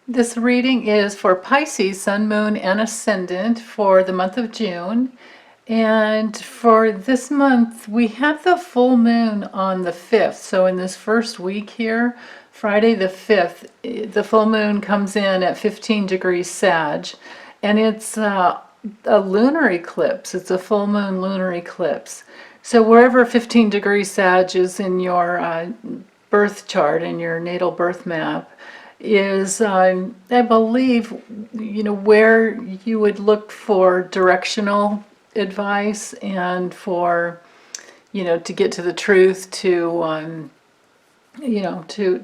This reading is for Pisces, Sun, Moon, and Ascendant for the month of June. And for this month, we have the full moon on the 5th. So in this first week here, Friday the 5th, the full moon comes in at 15 degrees Sag. And it's a lunar eclipse. It's a full moon lunar eclipse. So wherever 15 degrees Sag is in your birth chart, in your natal birth map, is, I believe, where you would look for directional advice and for, to get to the truth, to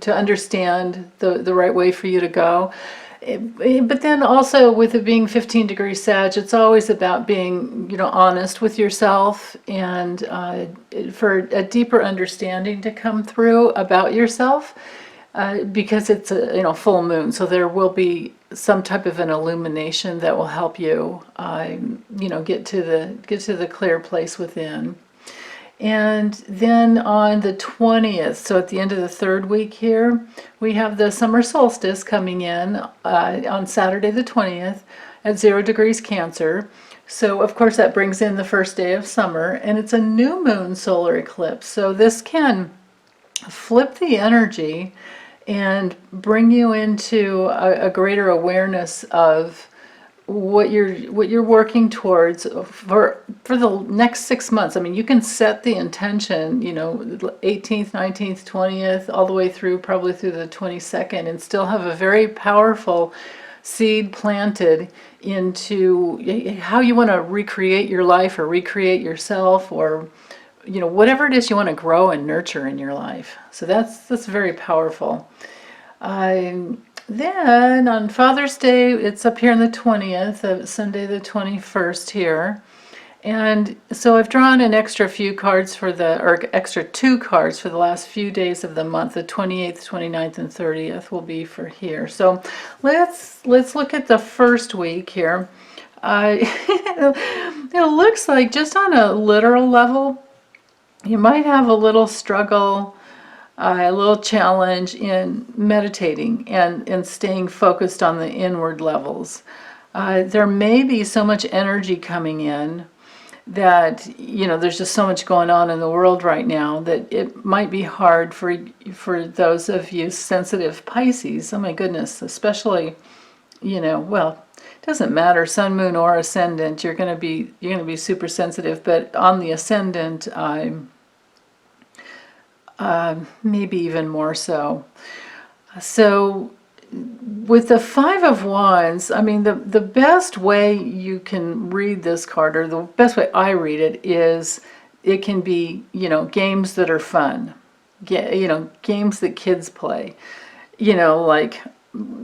understand the right way for you to go. But then also with it being 15 degrees Sag, it's always about being, honest with yourself and for a deeper understanding to come through about yourself. Because it's a full moon, so there will be some type of an illumination that will help you, get to the clear place within. And then on the 20th, so at the end of the third week here, we have the summer solstice coming in on Saturday the 20th at 0 degrees Cancer. So of course that brings in the first day of summer, and it's a new moon solar eclipse. So this can flip the energy and bring you into a greater awareness of what you're working towards for the next 6 months. I mean, you can set the intention, 18th, 19th, 20th, all the way through probably through the 22nd, and still have a very powerful seed planted into how you want to recreate your life or recreate yourself, or whatever it is you want to grow and nurture in your life. So that's very powerful. Then on Father's Day, it's up here on the 20th, Sunday the 21st here. And so I've drawn an extra few cards or extra 2 cards for the last few days of the month. The 28th, 29th, and 30th will be for here. So let's look at the first week here. It looks like, just on a literal level, you might have a little struggle, a little challenge in meditating and staying focused on the inward levels. There may be so much energy coming in that, there's just so much going on in the world right now that it might be hard for those of you sensitive Pisces. Oh my goodness, especially, well, it doesn't matter, sun, moon, or ascendant, you're going to be super sensitive, but on the ascendant, maybe even more so. So with the Five of Wands, I mean, the best way you can read this card, or the best way I read it, is it can be, games that are fun. Games that kids play. Like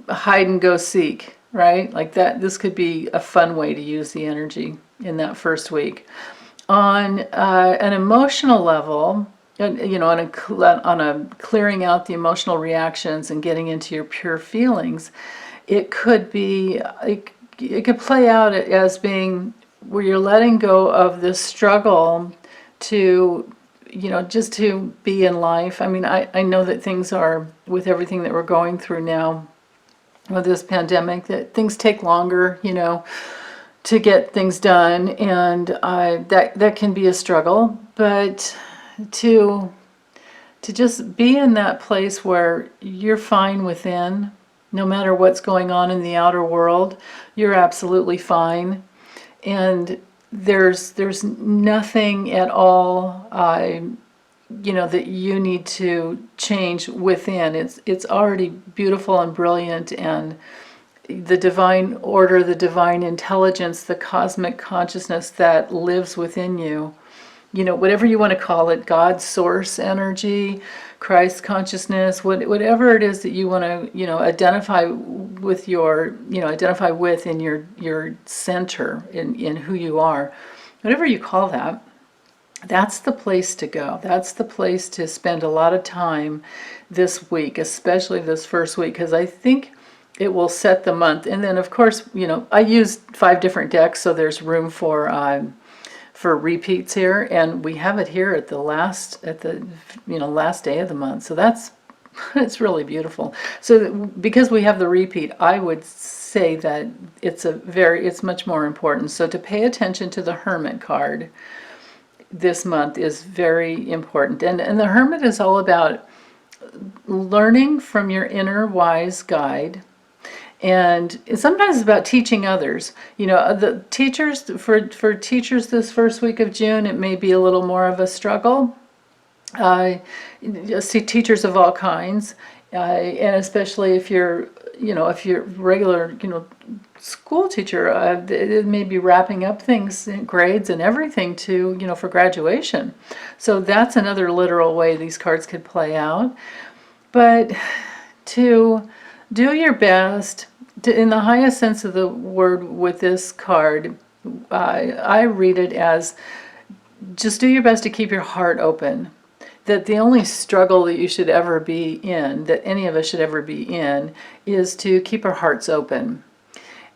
hide and go seek, right? Like that. This could be a fun way to use the energy in that first week. On an emotional level, on a clearing out the emotional reactions and getting into your pure feelings, it could play out as being where you're letting go of this struggle to, just to be in life. I mean, I know that things are, with everything that we're going through now with this pandemic, that things take longer, to get things done, and that can be a struggle, but to just be in that place where you're fine within, no matter what's going on in the outer world, you're absolutely fine, and there's nothing at all that you need to change within. It's already beautiful and brilliant, and the divine order, the divine intelligence, the cosmic consciousness that lives within you, whatever you want to call it, God's source energy, Christ consciousness, whatever it is that you want to, identify with in your center, in who you are, whatever you call that, that's the place to go. That's the place to spend a lot of time this week, especially this first week, because I think it will set the month. And then, of course, I used 5 different decks, so there's room for repeats here, and we have it here at the last day of the month. So that's It's really beautiful. So because we have the repeat, I would say that it's much more important. So to pay attention to the Hermit card this month is very important. And the Hermit is all about learning from your inner wise guide. And sometimes it's about teaching others. The teachers, for teachers this first week of June, it may be a little more of a struggle. I see teachers of all kinds, and especially if you're regular, school teacher, it may be wrapping up things, grades and everything for graduation. So that's another literal way these cards could play out. But to do your best, in the highest sense of the word with this card, I read it as just do your best to keep your heart open. That the only struggle that you should ever be in, that any of us should ever be in, is to keep our hearts open.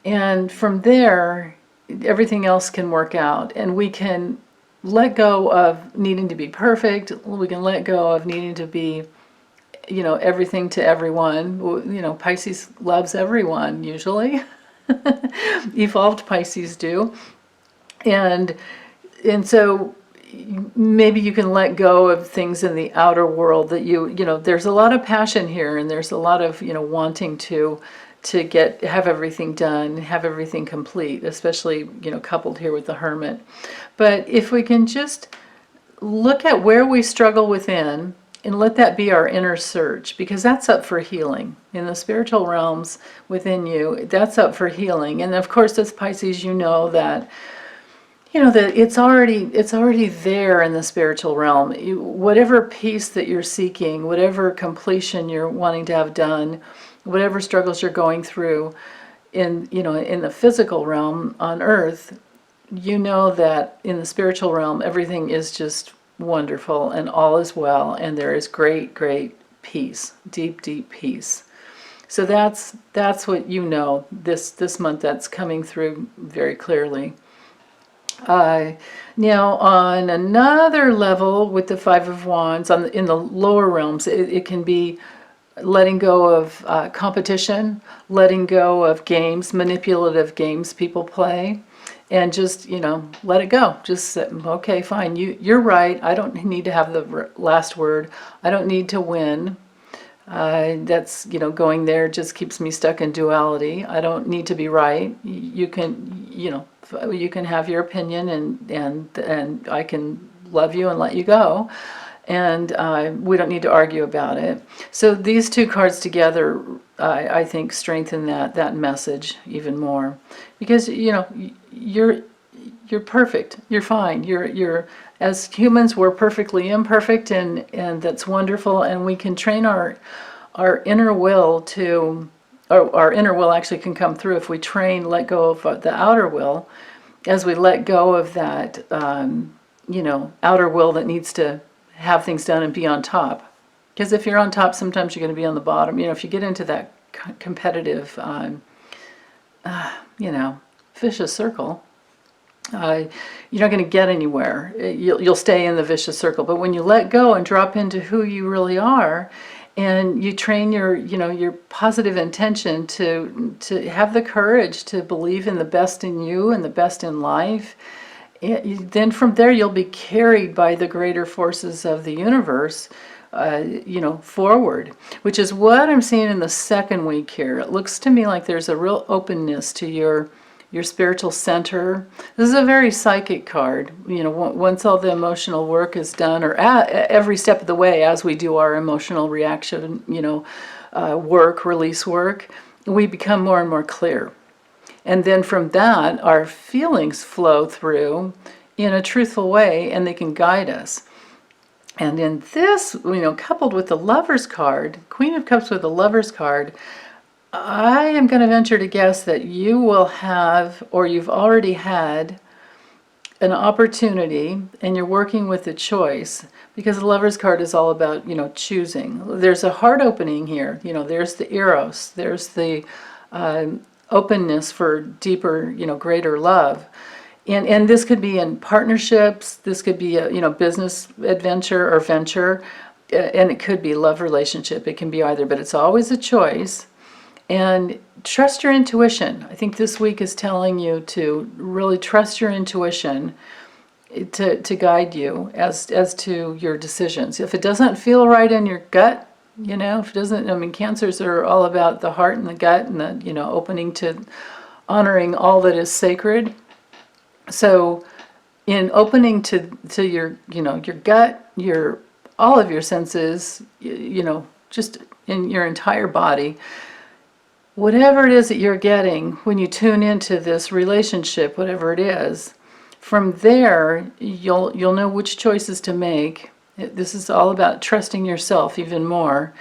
And from there, everything else can work out. And we can let go of needing to be perfect. We can let go of needing to be, everything to everyone. Pisces loves everyone, usually. Evolved Pisces do. And so maybe you can let go of things in the outer world that there's a lot of passion here, and there's a lot of wanting to have everything done, have everything complete, especially coupled here with the Hermit. But if we can just look at where we struggle within and let that be our inner search, because that's up for healing in the spiritual realms within you. That's up for healing. And of course, as Pisces, that that it's already there in the spiritual realm. Whatever peace that you're seeking, whatever completion you're wanting to have done, whatever struggles you're going through in the physical realm on earth, that in the spiritual realm everything is just wonderful and all is well, and there is great peace, deep peace. So that's what this month, that's coming through very clearly. Now, on another level, with the Five of Wands, in the lower realms, it can be letting go of competition, letting go of games, manipulative games people play, and just, let it go. Just say, okay, fine, you're right. I don't need to have the last word. I don't need to win. That's, going there just keeps me stuck in duality. I don't need to be right. You can have your opinion, and I can love you and let you go, and we don't need to argue about it. So these two cards together, I think, strengthen that message even more, because you're perfect. You're fine. You're as humans, we're perfectly imperfect, and that's wonderful. And we can train our inner will to. Our inner will actually can come through if we let go of the outer will, as we let go of that, outer will that needs to have things done and be on top. Because if you're on top, sometimes you're going to be on the bottom. If you get into that competitive, vicious circle, you're not going to get anywhere. You'll stay in the vicious circle. But when you let go and drop into who you really are, and you train your positive intention to have the courage to believe in the best in you and the best in life, then from there you'll be carried by the greater forces of the universe, forward, which is what I'm seeing in the second week here. It looks to me like there's a real openness to your spiritual center. This is a very psychic card. Once all the emotional work is done, or every step of the way as we do our emotional reaction, release work, we become more and more clear. And then from that, our feelings flow through in a truthful way, and they can guide us. And in this, coupled with the Lover's card, Queen of Cups with the Lover's card, I am going to venture to guess that you will have, or you've already had, an opportunity, and you're working with a choice, because the Lover's card is all about, choosing. There's a heart opening here. There's the eros. There's the openness for deeper, greater love. And this could be in partnerships. This could be a, business adventure or venture. and it could be love relationship, it can be either, but it's always a choice. And trust your intuition. I think this week is telling you to really trust your intuition to guide you as to your decisions. If it doesn't feel right in your gut, if it doesn't, I mean, cancers are all about the heart and the gut and the, opening to honoring all that is sacred. So in opening to your, your gut, all of your senses, just in your entire body, whatever it is that you're getting when you tune into this relationship, whatever it is, from there, you'll know which choices to make. This is all about trusting yourself even more.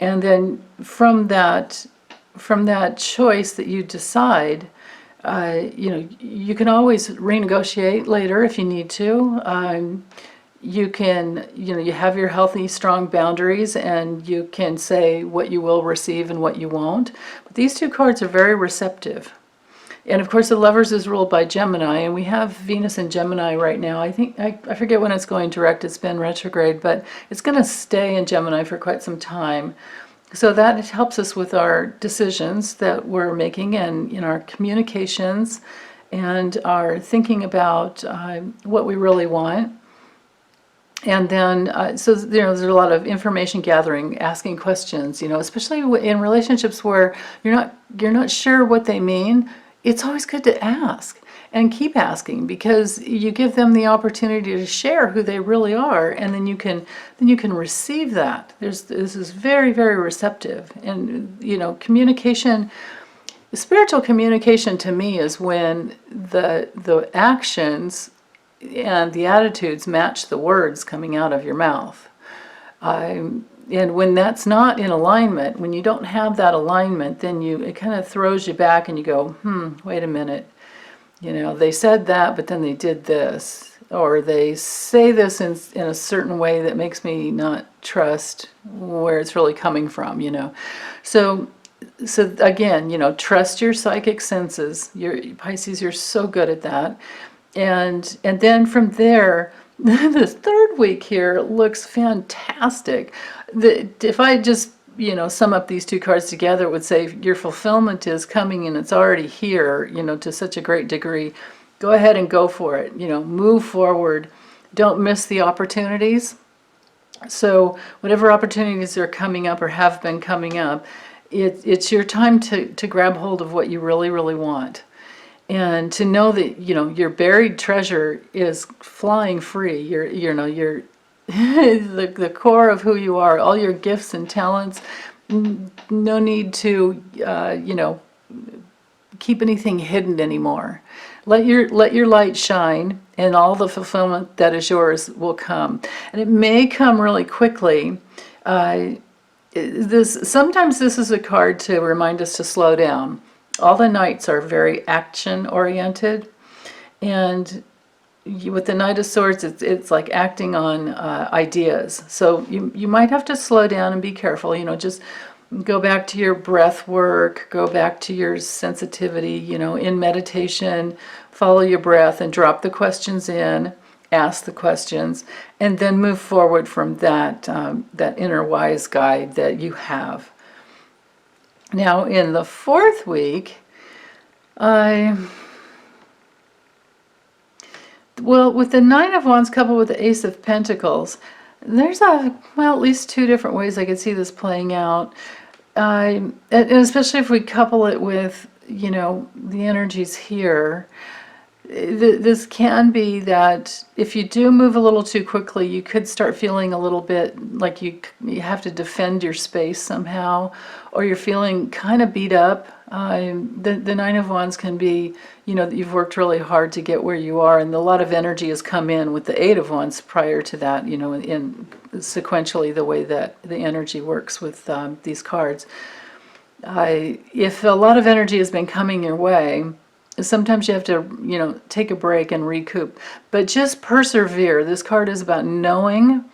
And then from that choice that you decide, you can always renegotiate later if you need to. You can, you have your healthy, strong boundaries, and you can say what you will receive and what you won't. But these two cards are very receptive. And of course, the Lovers is ruled by Gemini, and we have Venus in Gemini right now. I think, I forget when it's going direct, it's been retrograde, but it's going to stay in Gemini for quite some time. So that helps us with our decisions that we're making and in our communications and our thinking about what we really want. And then, so there's a lot of information gathering, asking questions, especially in relationships where you're not sure what they mean. It's always good to ask and keep asking, because you give them the opportunity to share who they really are, and then you can receive that. This is very, very receptive. And communication, spiritual communication to me is when the actions and the attitudes match the words coming out of your mouth. And when that's not in alignment, when you don't have that alignment, then it kind of throws you back and you go, wait a minute. They said that, but then they did this. Or they say this in a certain way that makes me not trust where it's really coming from, So again, trust your psychic senses. Pisces, you're so good at that. And then from there, the third week here looks fantastic. If I just, sum up these two cards together, it would say your fulfillment is coming and it's already here, to such a great degree. Go ahead and go for it. Move forward. Don't miss the opportunities. So whatever opportunities are coming up or have been coming up, it's your time to grab hold of what you really, really want. And to know that, your buried treasure is flying free. You're the core of who you are, all your gifts and talents. No need to, keep anything hidden anymore. Let your light shine, and all the fulfillment that is yours will come. And it may come really quickly. Sometimes this is a card to remind us to slow down. All the Knights are very action-oriented, and with the Knight of Swords, it's like acting on ideas. So you might have to slow down and be careful. Just go back to your breath work, go back to your sensitivity. In meditation, follow your breath and drop the questions in, ask the questions, and then move forward from that inner wise guide that you have. Now, in the fourth week, with the Nine of Wands coupled with the Ace of Pentacles, there's at least two different ways I could see this playing out. And especially if we couple it with, the energies here. This can be that if you do move a little too quickly, you could start feeling a little bit like you have to defend your space somehow, or you're feeling kind of beat up. The Nine of Wands can be, that you've worked really hard to get where you are, and a lot of energy has come in with the Eight of Wands prior to that, in sequentially the way that the energy works with these cards. If a lot of energy has been coming your way, sometimes you have to, take a break and recoup. But just persevere. This card is about knowing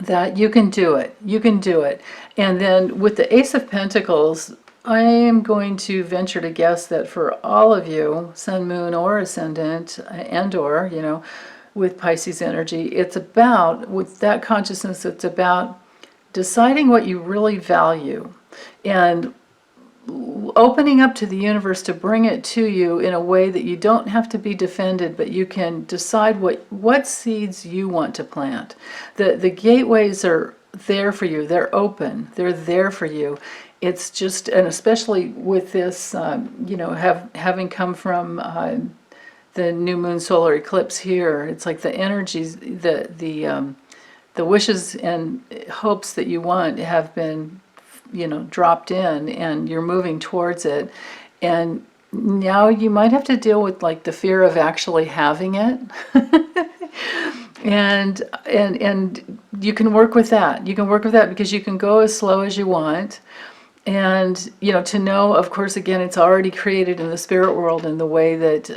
that you can do it. You can do it. And then with the Ace of Pentacles, I am going to venture to guess that for all of you, Sun, Moon, or Ascendant, and or, with Pisces energy. It's about, with that consciousness, it's about deciding what you really value and opening up to the universe to bring it to you in a way that you don't have to be defended, but you can decide what seeds you want to plant. The gateways are there for you. They're open. They're there for you. It's just, and especially with this, having come from the new moon solar eclipse here, it's like the energies, the wishes and hopes that you want have been, dropped in, and you're moving towards it. And now you might have to deal with like the fear of actually having it. and you can work with that. You can work with that because you can go as slow as you want. And, to know, of course, again, it's already created in the spirit world in the way that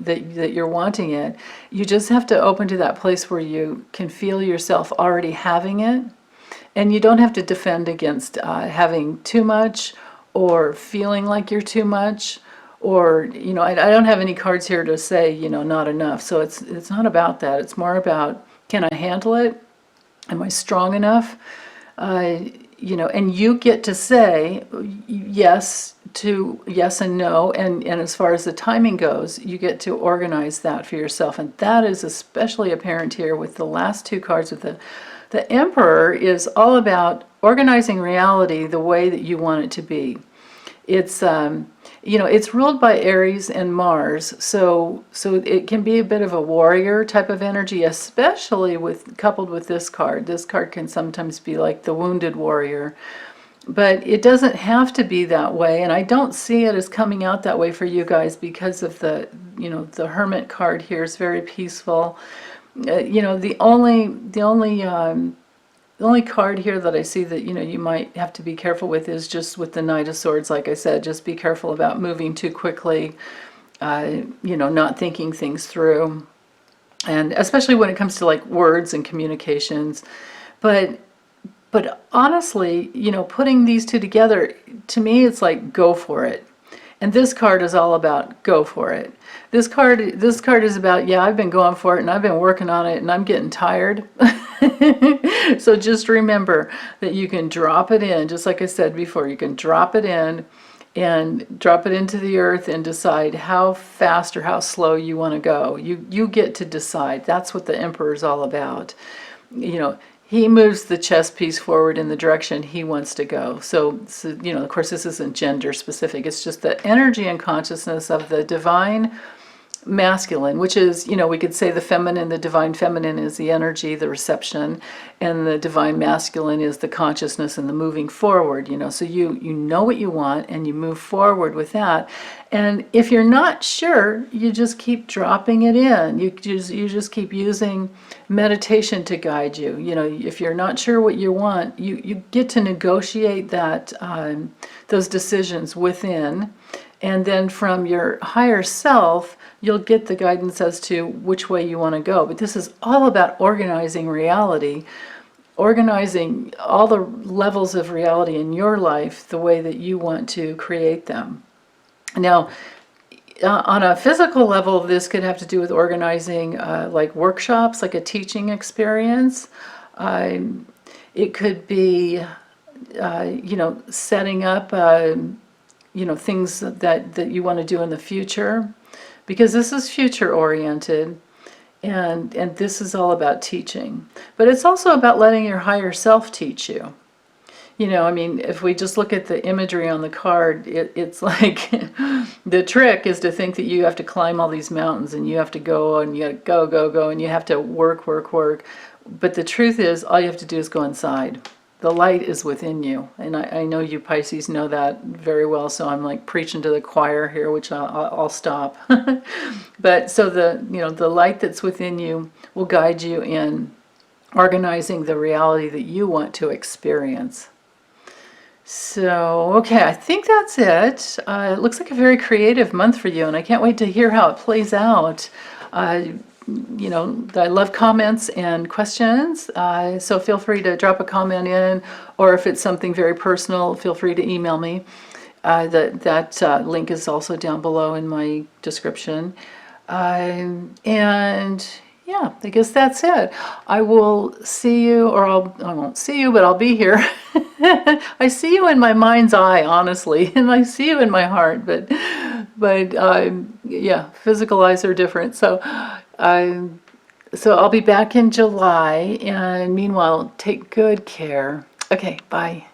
that you're wanting it. You just have to open to that place where you can feel yourself already having it. And you don't have to defend against having too much or feeling like you're too much. Or, I don't have any cards here to say, not enough. So it's not about that. It's more about, can I handle it? Am I strong enough? And you get to say yes and no, and as far as the timing goes, you get to organize that for yourself. And that is especially apparent here with the last two cards. With the Emperor is all about organizing reality the way that you want it to be. It's it's ruled by Aries and Mars, so it can be a bit of a warrior type of energy, especially coupled with this card. This card can sometimes be like the wounded warrior, but it doesn't have to be that way. And I don't see it as coming out that way for you guys because of the Hermit card here is very peaceful. The only card here that I see that, you might have to be careful with is just with the Knight of Swords. Like I said, just be careful about moving too quickly, not thinking things through. And especially when it comes to like words and communications. But honestly, putting these two together, to me, it's like, go for it. And this card is all about go for it. This card is about, I've been going for it and I've been working on it and I'm getting tired. So just remember that you can drop it in, just like I said before, you can drop it in and drop it into the earth and decide how fast or how slow you want to go. You get to decide. That's what the Emperor is all about. He moves the chess piece forward in the direction he wants to go. So, of course, this isn't gender specific. It's just the energy and consciousness of the divine masculine, which is, we could say the divine feminine is the energy, the reception, and the divine masculine is the consciousness and the moving forward, So you know what you want and you move forward with that. And if you're not sure, you just keep dropping it in. You just keep using meditation to guide you. If you're not sure what you want, you get to negotiate that those decisions within. And then from your higher self, you'll get the guidance as to which way you want to go. But this is all about organizing reality, organizing all the levels of reality in your life the way that you want to create them. Now, on a physical level, this could have to do with organizing like workshops, like a teaching experience. It could be, setting up things that you want to do in the future, because this is future oriented, and this is all about teaching. But it's also about letting your higher self teach you. If we just look at the imagery on the card, it's like the trick is to think that you have to climb all these mountains and you have to go and you go and you have to work. But the truth is, all you have to do is go inside. The light is within you, and I know you Pisces know that very well, so I'm like preaching to the choir here, which I'll stop. But so the light that's within you will guide you in organizing the reality that you want to experience. So, okay, I think that's it. It looks like a very creative month for you, and I can't wait to hear how it plays out. I love comments and questions, so feel free to drop a comment in, or if it's something very personal, feel free to email me. That link is also down below in my description. And yeah, I guess that's it. I will see you, or I won't see you, but I'll be here. I see you in my mind's eye, honestly, and I see you in my heart, but yeah, physical eyes are different. I, so I'll be back in July, and meanwhile, take good care. Okay, bye.